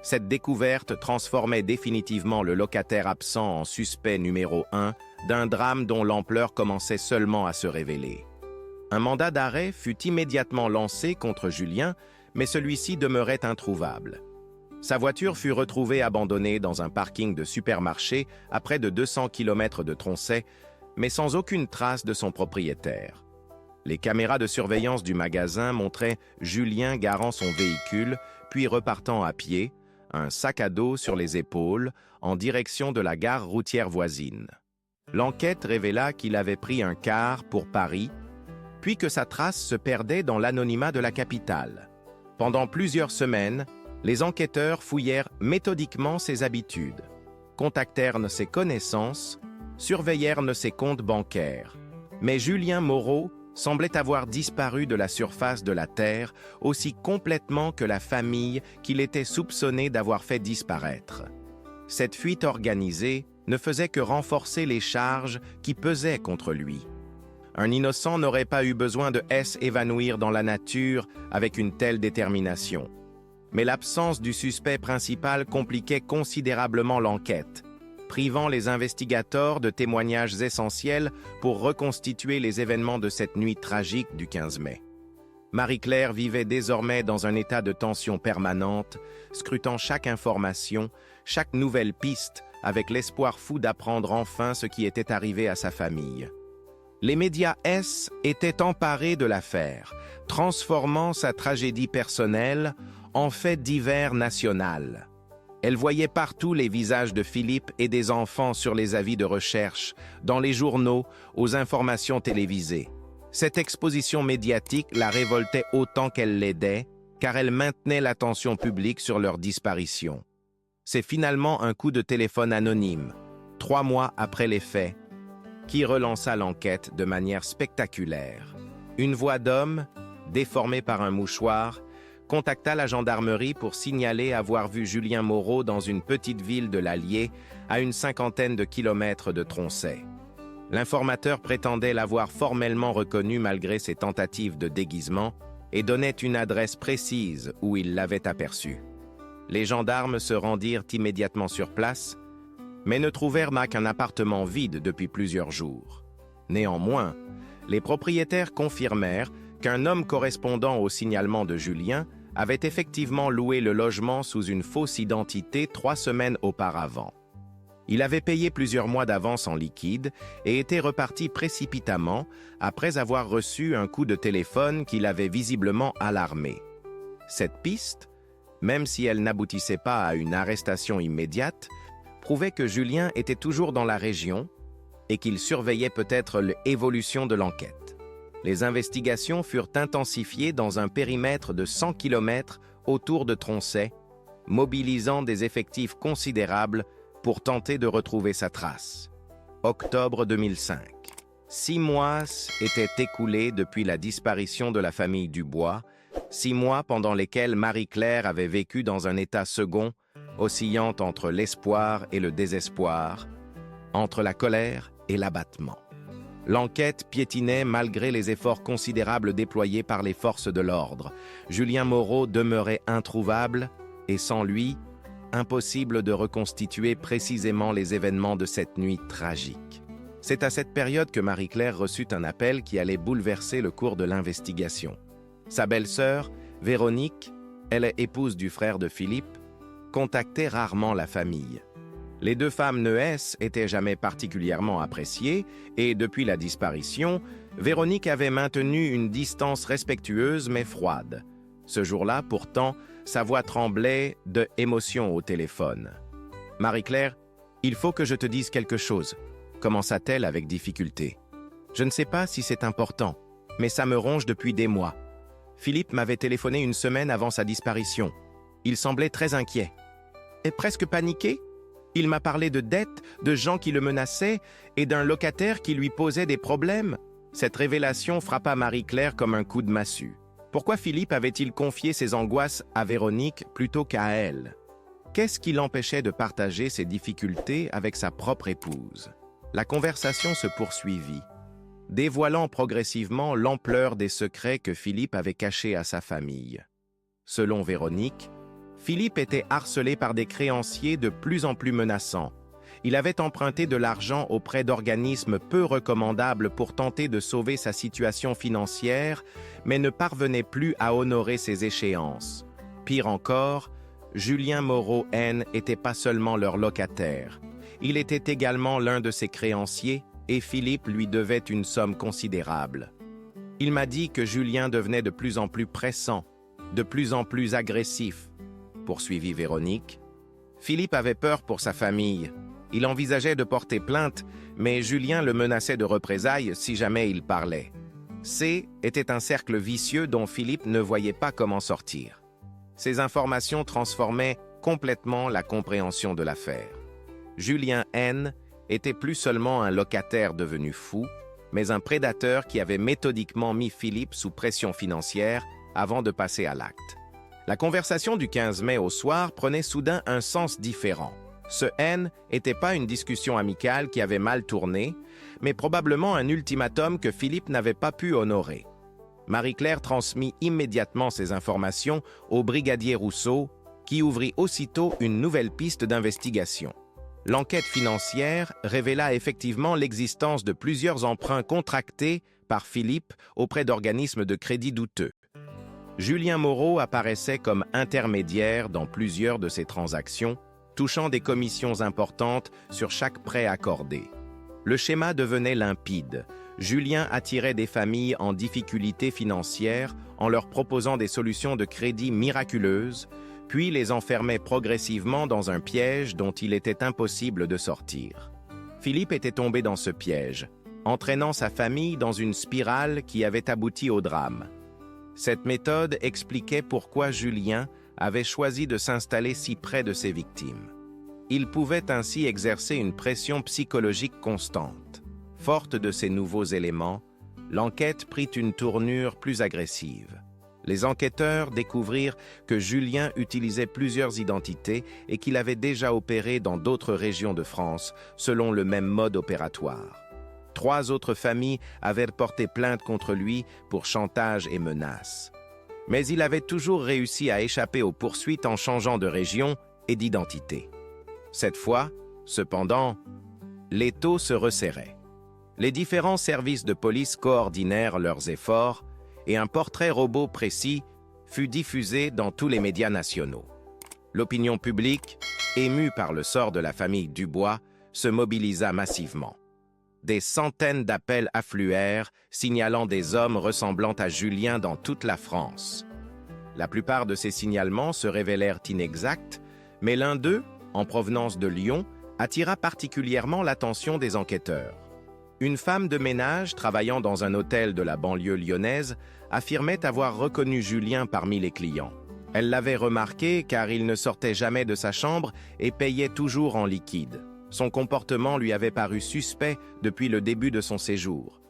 S1: Cette découverte transformait définitivement le locataire absent en suspect numéro 1 d'un drame dont l'ampleur commençait seulement à se révéler. Un mandat d'arrêt fut immédiatement lancé contre Julien, mais celui-ci demeurait introuvable. Sa voiture fut retrouvée abandonnée dans un parking de supermarché à près de 200 km de Troncey, mais sans aucune trace de son propriétaire. Les caméras de surveillance du magasin montraient Julien garant son véhicule, puis repartant à pied, un sac à dos sur les épaules, en direction de la gare routière voisine. L'enquête révéla qu'il avait pris un car pour Paris, puis que sa trace se perdait dans l'anonymat de la capitale. Pendant plusieurs semaines, les enquêteurs fouillèrent méthodiquement ses habitudes, contactèrent ses connaissances, surveillèrent ses comptes bancaires. Mais Julien Moreau semblait avoir disparu de la surface de la Terre aussi complètement que la famille qu'il était soupçonné d'avoir fait disparaître. Cette fuite organisée ne faisait que renforcer les charges qui pesaient contre lui. Un innocent n'aurait pas eu besoin de s'évanouir dans la nature avec une telle détermination. Mais l'absence du suspect principal compliquait considérablement l'enquête, privant les investigateurs de témoignages essentiels pour reconstituer les événements de cette nuit tragique du 15 mai. Marie-Claire vivait désormais dans un état de tension permanente, scrutant chaque information, chaque nouvelle piste, avec l'espoir fou d'apprendre enfin ce qui était arrivé à sa famille. Les médias étaient emparés de l'affaire, transformant sa tragédie personnelle en fait divers national. Elle voyait partout les visages de Philippe et des enfants sur les avis de recherche, dans les journaux, aux informations télévisées. Cette exposition médiatique la révoltait autant qu'elle l'aidait, car elle maintenait l'attention publique sur leur disparition. C'est finalement un coup de téléphone anonyme, 3 mois après les faits, qui relança l'enquête de manière spectaculaire. Une voix d'homme, déformée par un mouchoir, contacta la gendarmerie pour signaler avoir vu Julien Moreau dans une petite ville de l'Allier, à une 50aine de kilomètres de Troncey. L'informateur prétendait l'avoir formellement reconnu malgré ses tentatives de déguisement et donnait une adresse précise où il l'avait aperçu. Les gendarmes se rendirent immédiatement sur place, mais ne trouvèrent qu'un appartement vide depuis plusieurs jours. Néanmoins, les propriétaires confirmèrent qu'un homme correspondant au signalement de Julien avait effectivement loué le logement sous une fausse identité 3 semaines auparavant. Il avait payé plusieurs mois d'avance en liquide et était reparti précipitamment après avoir reçu un coup de téléphone qui l'avait visiblement alarmé. Cette piste, même si elle n'aboutissait pas à une arrestation immédiate, prouvait que Julien était toujours dans la région et qu'il surveillait peut-être l'évolution de l'enquête. Les investigations furent intensifiées dans un périmètre de 100 km autour de Troncey, mobilisant des effectifs considérables pour tenter de retrouver sa trace. Octobre 2005. 6 mois étaient écoulés depuis la disparition de la famille Dubois, 6 mois pendant lesquels Marie-Claire avait vécu dans un état second, oscillant entre l'espoir et le désespoir, entre la colère et l'abattement. L'enquête piétinait malgré les efforts considérables déployés par les forces de l'ordre. Julien Moreau demeurait introuvable et sans lui, impossible de reconstituer précisément les événements de cette nuit tragique. C'est à cette période que Marie-Claire reçut un appel qui allait bouleverser le cours de l'investigation. Sa belle-sœur, Véronique, elle est épouse du frère de Philippe, contactait rarement la famille. Les 2 femmes ne étaient jamais particulièrement appréciées et, depuis la disparition, Véronique avait maintenu une distance respectueuse mais froide. Ce jour-là, pourtant, sa voix tremblait d'émotion au téléphone. « Marie-Claire, il faut que je te dise quelque chose », commença-t-elle avec difficulté. « Je ne sais pas si c'est important, mais ça me ronge depuis des mois. Philippe m'avait téléphoné une semaine avant sa disparition. Il semblait très inquiet. Et presque paniqué. Il m'a parlé de dettes, de gens qui le menaçaient et d'un locataire qui lui posait des problèmes. » Cette révélation frappa Marie-Claire comme un coup de massue. Pourquoi Philippe avait-il confié ses angoisses à Véronique plutôt qu'à elle? Qu'est-ce qui l'empêchait de partager ses difficultés avec sa propre épouse? La conversation se poursuivit, dévoilant progressivement l'ampleur des secrets que Philippe avait cachés à sa famille. Selon Véronique, Philippe était harcelé par des créanciers de plus en plus menaçants. Il avait emprunté de l'argent auprès d'organismes peu recommandables pour tenter de sauver sa situation financière, mais ne parvenait plus à honorer ses échéances. Pire encore, Julien Moreau N n'était pas seulement leur locataire. Il était également l'un de ses créanciers et Philippe lui devait une somme considérable. Il m'a dit que Julien devenait de plus en plus pressant, de plus en plus agressif, poursuivit Véronique. Philippe avait peur pour sa famille. Il envisageait de porter plainte, mais Julien le menaçait de représailles si jamais il parlait. C était un cercle vicieux dont Philippe ne voyait pas comment sortir. Ces informations transformaient complètement la compréhension de l'affaire. Julien N était plus seulement un locataire devenu fou, mais un prédateur qui avait méthodiquement mis Philippe sous pression financière avant de passer à l'acte. La conversation du 15 mai au soir prenait soudain un sens différent. Ce N n'était pas une discussion amicale qui avait mal tourné, mais probablement un ultimatum que Philippe n'avait pas pu honorer. Marie-Claire transmit immédiatement ces informations au brigadier Rousseau, qui ouvrit aussitôt une nouvelle piste d'investigation. L'enquête financière révéla effectivement l'existence de plusieurs emprunts contractés par Philippe auprès d'organismes de crédit douteux. Julien Moreau apparaissait comme intermédiaire dans plusieurs de ces transactions, touchant des commissions importantes sur chaque prêt accordé. Le schéma devenait limpide. Julien attirait des familles en difficulté financière en leur proposant des solutions de crédit miraculeuses, puis les enfermait progressivement dans un piège dont il était impossible de sortir. Philippe était tombé dans ce piège, entraînant sa famille dans une spirale qui avait abouti au drame. Cette méthode expliquait pourquoi Julien avait choisi de s'installer si près de ses victimes. Il pouvait ainsi exercer une pression psychologique constante. Forte de ces nouveaux éléments, l'enquête prit une tournure plus agressive. Les enquêteurs découvrirent que Julien utilisait plusieurs identités et qu'il avait déjà opéré dans d'autres régions de France, selon le même mode opératoire. 3 autres familles avaient porté plainte contre lui pour chantage et menaces. Mais il avait toujours réussi à échapper aux poursuites en changeant de région et d'identité. Cette fois, cependant, l'étau se resserrait. Les différents services de police coordinèrent leurs efforts et un portrait robot précis fut diffusé dans tous les médias nationaux. L'opinion publique, émue par le sort de la famille Dubois, se mobilisa massivement. Des centaines d'appels affluèrent, signalant des hommes ressemblant à Julien dans toute la France. La plupart de ces signalements se révélèrent inexacts, mais l'un d'eux, en provenance de Lyon, attira particulièrement l'attention des enquêteurs. Une femme de ménage travaillant dans un hôtel de la banlieue lyonnaise affirmait avoir reconnu Julien parmi les clients. Elle l'avait remarqué car il ne sortait jamais de sa chambre et payait toujours en liquide. Son comportement lui avait paru suspect depuis le début de son séjour.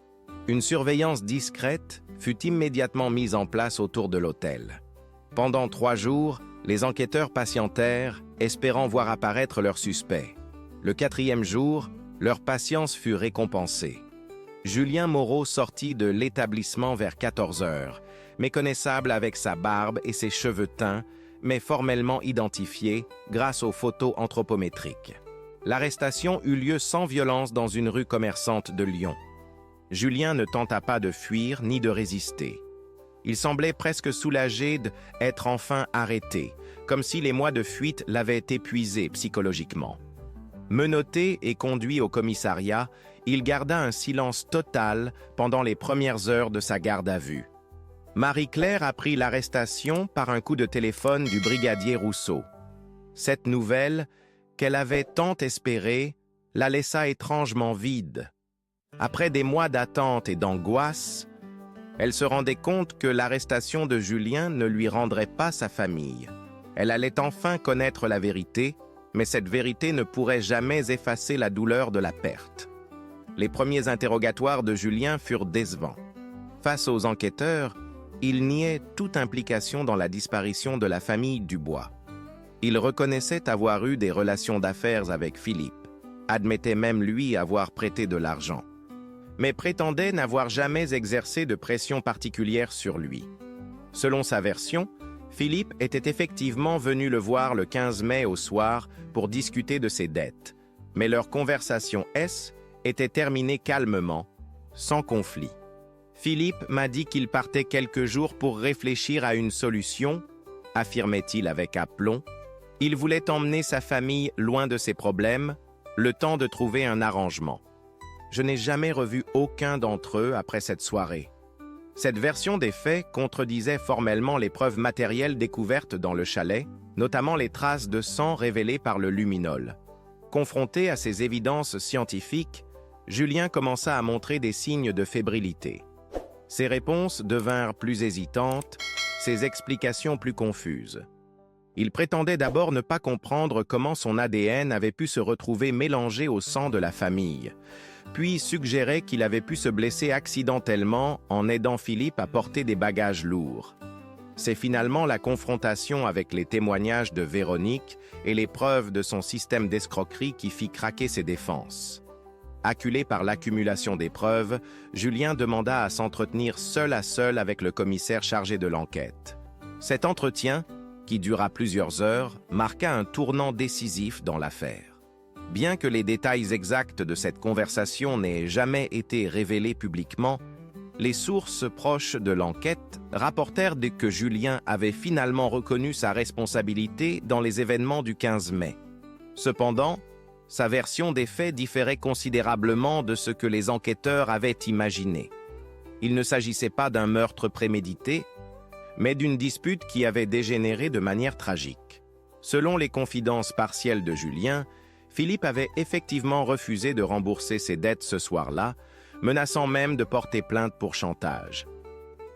S1: Une surveillance discrète fut immédiatement mise en place autour de l'hôtel. Pendant 3 jours, les enquêteurs patientèrent, espérant voir apparaître leurs suspects. Le 4e jour, leur patience fut récompensée. Julien Moreau sortit de l'établissement vers 14 heures, méconnaissable avec sa barbe et ses cheveux teints, mais formellement identifié grâce aux photos anthropométriques. L'arrestation eut lieu sans violence dans une rue commerçante de Lyon. Julien ne tenta pas de fuir ni de résister. Il semblait presque soulagé d'être enfin arrêté, comme si les mois de fuite l'avaient épuisé psychologiquement. Menotté et conduit au commissariat, il garda un silence total pendant les premières heures de sa garde à vue. Marie-Claire apprit l'arrestation par un coup de téléphone du brigadier Rousseau. Cette nouvelle, qu'elle avait tant espérée, la laissa étrangement vide. Après des mois d'attente et d'angoisse, elle se rendait compte que l'arrestation de Julien ne lui rendrait pas sa famille. Elle allait enfin connaître la vérité, mais cette vérité ne pourrait jamais effacer la douleur de la perte. Les premiers interrogatoires de Julien furent décevants. Face aux enquêteurs, il niait toute implication dans la disparition de la famille Dubois. Il reconnaissait avoir eu des relations d'affaires avec Philippe, admettait même lui avoir prêté de l'argent, mais prétendait n'avoir jamais exercé de pression particulière sur lui. Selon sa version, Philippe était effectivement venu le voir le 15 mai au soir pour discuter de ses dettes, mais leur conversation était terminée calmement, sans conflit. Philippe m'a dit qu'il partait quelques jours pour réfléchir à une solution, affirmait-il avec aplomb. Il voulait emmener sa famille loin de ses problèmes, le temps de trouver un arrangement. Je n'ai jamais revu aucun d'entre eux après cette soirée. Cette version des faits contredisait formellement les preuves matérielles découvertes dans le chalet, notamment les traces de sang révélées par le luminol. Confronté à ces évidences scientifiques, Julien commença à montrer des signes de fébrilité. Ses réponses devinrent plus hésitantes, ses explications plus confuses. Il prétendait d'abord ne pas comprendre comment son ADN avait pu se retrouver mélangé au sang de la famille, puis suggérait qu'il avait pu se blesser accidentellement en aidant Philippe à porter des bagages lourds. C'est finalement la confrontation avec les témoignages de Véronique et les preuves de son système d'escroquerie qui fit craquer ses défenses. Acculé par l'accumulation des preuves, Julien demanda à s'entretenir seul à seul avec le commissaire chargé de l'enquête. Cet entretien, qui dura plusieurs heures, marqua un tournant décisif dans l'affaire. Bien que les détails exacts de cette conversation n'aient jamais été révélés publiquement, les sources proches de l'enquête rapportèrent que Julien avait finalement reconnu sa responsabilité dans les événements du 15 mai. Cependant, sa version des faits différait considérablement de ce que les enquêteurs avaient imaginé. Il ne s'agissait pas d'un meurtre prémédité, mais d'une dispute qui avait dégénéré de manière tragique. Selon les confidences partielles de Julien, Philippe avait effectivement refusé de rembourser ses dettes ce soir-là, menaçant même de porter plainte pour chantage.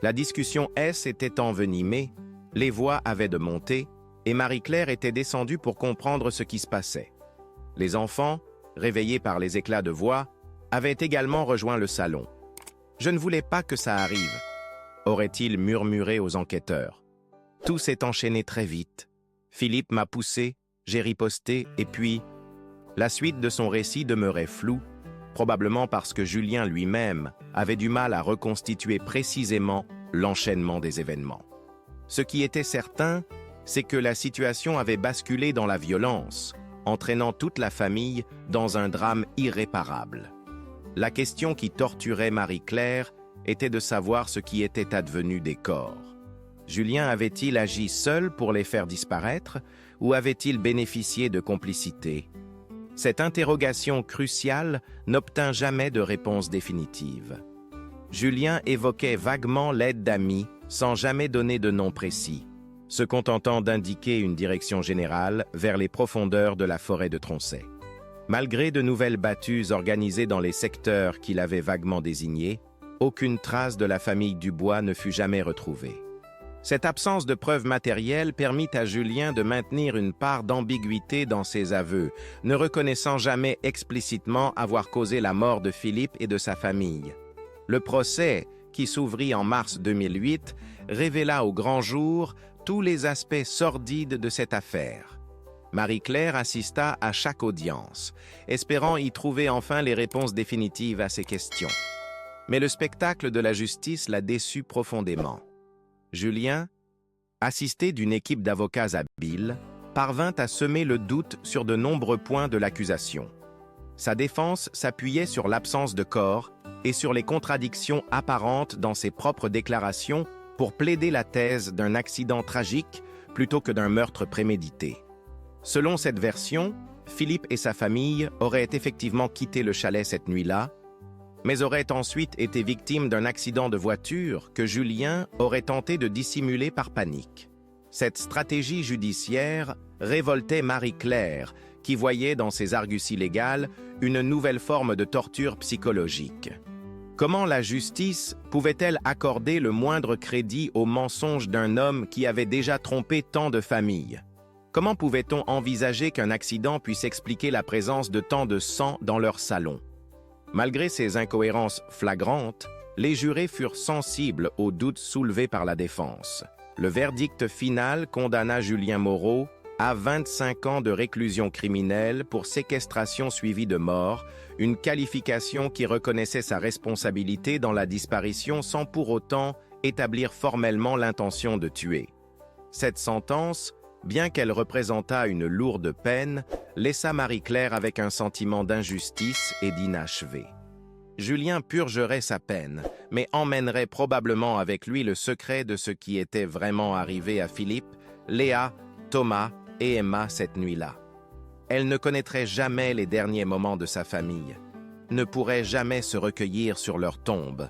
S1: La discussion était envenimée, les voix avaient de monter, et Marie-Claire était descendue pour comprendre ce qui se passait. Les enfants, réveillés par les éclats de voix, avaient également rejoint le salon. « Je ne voulais pas que ça arrive », aurait-il murmuré aux enquêteurs. Tout s'est enchaîné très vite. Philippe m'a poussé, j'ai riposté, et puis... La suite de son récit demeurait floue, probablement parce que Julien lui-même avait du mal à reconstituer précisément l'enchaînement des événements. Ce qui était certain, c'est que la situation avait basculé dans la violence, entraînant toute la famille dans un drame irréparable. La question qui torturait Marie-Claire était de savoir ce qui était advenu des corps. Julien avait-il agi seul pour les faire disparaître ou avait-il bénéficié de complicité? Cette interrogation cruciale n'obtint jamais de réponse définitive. Julien évoquait vaguement l'aide d'amis sans jamais donner de nom précis, se contentant d'indiquer une direction générale vers les profondeurs de la forêt de Troncey. Malgré de nouvelles battues organisées dans les secteurs qu'il avait vaguement désignés, aucune trace de la famille Dubois ne fut jamais retrouvée. Cette absence de preuves matérielles permit à Julien de maintenir une part d'ambiguïté dans ses aveux, ne reconnaissant jamais explicitement avoir causé la mort de Philippe et de sa famille. Le procès, qui s'ouvrit en mars 2008, révéla au grand jour tous les aspects sordides de cette affaire. Marie-Claire assista à chaque audience, espérant y trouver enfin les réponses définitives à ses questions. Mais le spectacle de la justice la déçut profondément. Julien, assisté d'une équipe d'avocats habiles, parvint à semer le doute sur de nombreux points de l'accusation. Sa défense s'appuyait sur l'absence de corps et sur les contradictions apparentes dans ses propres déclarations pour plaider la thèse d'un accident tragique plutôt que d'un meurtre prémédité. Selon cette version, Philippe et sa famille auraient effectivement quitté le chalet cette nuit-là, mais auraient ensuite été victimes d'un accident de voiture que Julien aurait tenté de dissimuler par panique. Cette stratégie judiciaire révoltait Marie-Claire, qui voyait dans ses arguties légales une nouvelle forme de torture psychologique. Comment la justice pouvait-elle accorder le moindre crédit au mensonge d'un homme qui avait déjà trompé tant de familles? Comment pouvait-on envisager qu'un accident puisse expliquer la présence de tant de sang dans leur salon? Malgré ces incohérences flagrantes, les jurés furent sensibles aux doutes soulevés par la défense. Le verdict final condamna Julien Moreau à 25 ans de réclusion criminelle pour séquestration suivie de mort, une qualification qui reconnaissait sa responsabilité dans la disparition sans pour autant établir formellement l'intention de tuer. Cette sentence, bien qu'elle représentât une lourde peine, laissa Marie-Claire avec un sentiment d'injustice et d'inachevé. Julien purgerait sa peine, mais emmènerait probablement avec lui le secret de ce qui était vraiment arrivé à Philippe, Léa, Thomas et Emma cette nuit-là. Elle ne connaîtrait jamais les derniers moments de sa famille, ne pourrait jamais se recueillir sur leur tombe,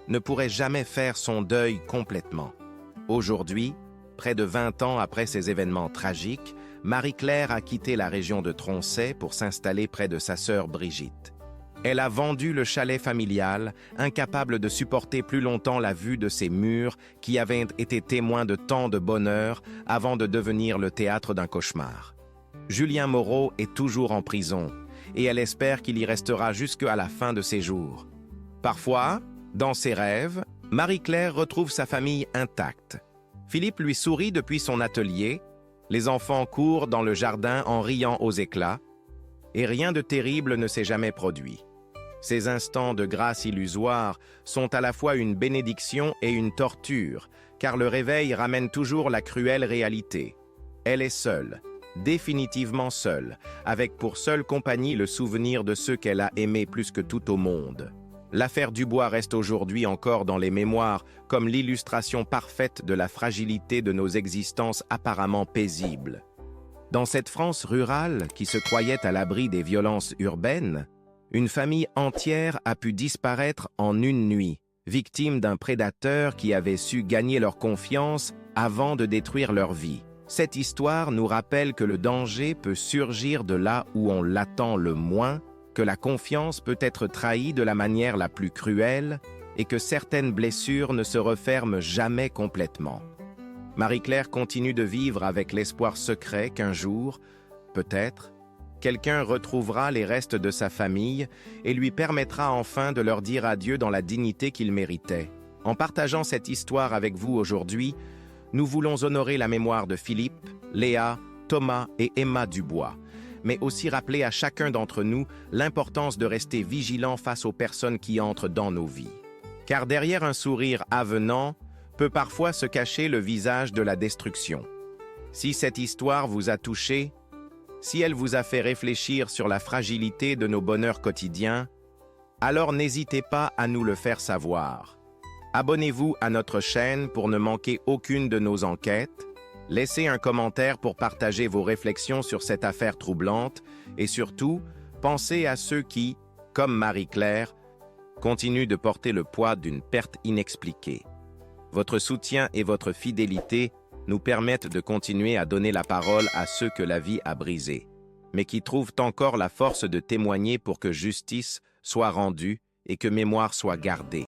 S1: ne pourrait jamais faire son deuil complètement. Aujourd'hui, près de 20 ans après ces événements tragiques, Marie-Claire a quitté la région de Troncey pour s'installer près de sa sœur Brigitte. Elle a vendu le chalet familial, incapable de supporter plus longtemps la vue de ces murs qui avaient été témoins de tant de bonheur avant de devenir le théâtre d'un cauchemar. Julien Moreau est toujours en prison et elle espère qu'il y restera jusqu'à la fin de ses jours. Parfois, dans ses rêves, Marie-Claire retrouve sa famille intacte. Philippe lui sourit depuis son atelier, les enfants courent dans le jardin en riant aux éclats, et rien de terrible ne s'est jamais produit. Ces instants de grâce illusoire sont à la fois une bénédiction et une torture, car le réveil ramène toujours la cruelle réalité. Elle est seule, définitivement seule, avec pour seule compagnie le souvenir de ceux qu'elle a aimés plus que tout au monde. L'affaire Dubois reste aujourd'hui encore dans les mémoires comme l'illustration parfaite de la fragilité de nos existences apparemment paisibles. Dans cette France rurale qui se croyait à l'abri des violences urbaines, une famille entière a pu disparaître en une nuit, victime d'un prédateur qui avait su gagner leur confiance avant de détruire leur vie. Cette histoire nous rappelle que le danger peut surgir de là où on l'attend le moins, que la confiance peut être trahie de la manière la plus cruelle et que certaines blessures ne se referment jamais complètement. Marie-Claire continue de vivre avec l'espoir secret qu'un jour, peut-être, quelqu'un retrouvera les restes de sa famille et lui permettra enfin de leur dire adieu dans la dignité qu'ils méritaient. En partageant cette histoire avec vous aujourd'hui, nous voulons honorer la mémoire de Philippe, Léa, Thomas et Emma Dubois, mais aussi rappeler à chacun d'entre nous l'importance de rester vigilant face aux personnes qui entrent dans nos vies. Car derrière un sourire avenant peut parfois se cacher le visage de la destruction. Si cette histoire vous a touché, si elle vous a fait réfléchir sur la fragilité de nos bonheurs quotidiens, alors n'hésitez pas à nous le faire savoir. Abonnez-vous à notre chaîne pour ne manquer aucune de nos enquêtes, laissez un commentaire pour partager vos réflexions sur cette affaire troublante et surtout, pensez à ceux qui, comme Marie-Claire, continuent de porter le poids d'une perte inexpliquée. Votre soutien et votre fidélité nous permettent de continuer à donner la parole à ceux que la vie a brisés, mais qui trouvent encore la force de témoigner pour que justice soit rendue et que mémoire soit gardée.